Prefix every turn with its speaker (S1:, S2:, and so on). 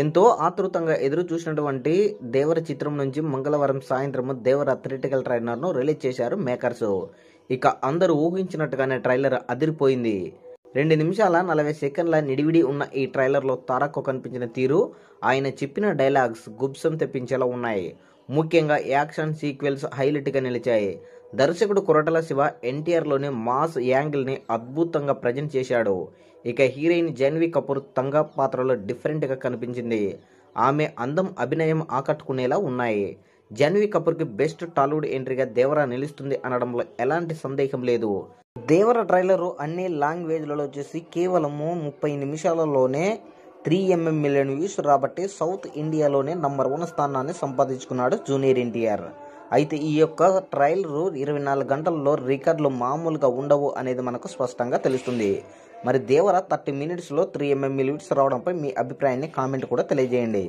S1: ఎంతో ఆతృతంగా ఎదురు చూసినటువంటి దేవర చిత్రం నుంచి మంగళవారం సాయంత్రం దేవర థియేట్రికల్ ట్రైలర్ను రిలీజ్ చేశారు మేకర్స్. ఇక అందరూ ఊహించినట్టుగానే ట్రైలర్ అదిరిపోయింది. 2 నిమిషాల 40 సెకండ్ల నిడివిడి ఉన్న ఈ ట్రైలర్లో తారక్ కనిపించిన తీరు, ఆయన చెప్పిన డైలాగ్స్ గుబ్సం తెప్పించేలా ఉన్నాయి. ముఖ్యంగా యాక్షన్ సీక్వెన్స్ హైలైట్గా నిలిచాయి. దర్శకుడు కొరటాల శివ ఎన్టీఆర్లోని మాస్ యాంగిల్ని అద్భుతంగా ప్రజెంట్ చేశాడు. ఇక హీరోయిన్ జాన్వీ కపూర్ తంగ పాత్రలో డిఫరెంట్గా కనిపించింది. ఆమె అందం, అభినయం ఆకట్టుకునేలా ఉన్నాయి. జాన్వీ కపూర్కి బెస్ట్ టాలీవుడ్ ఎంట్రీగా దేవర నిలుస్తుంది అనడంలో ఎలాంటి సందేహం లేదు. దేవర ట్రైలర్ అన్ని లాంగ్వేజ్లలో వచ్చేసి కేవలము 30 నిమిషాలలోనే 3mm మిలియన్ వ్యూస్ రాబట్టి సౌత్ ఇండియాలోనే నంబర్ 1 స్థానాన్ని సంపాదించుకున్నాడు జూనియర్ ఎన్టీఆర్. అయితే ఈ యొక్క ట్రైలర్ 24 గంటల్లో రికార్డులు మామూలుగా ఉండవు అనేది మనకు స్పష్టంగా తెలుస్తుంది. మరి దేవర 30 మినిట్స్లో 3mm వ్యూస్ రావడంపై మీ అభిప్రాయాన్ని కామెంట్ కూడా తెలియజేయండి.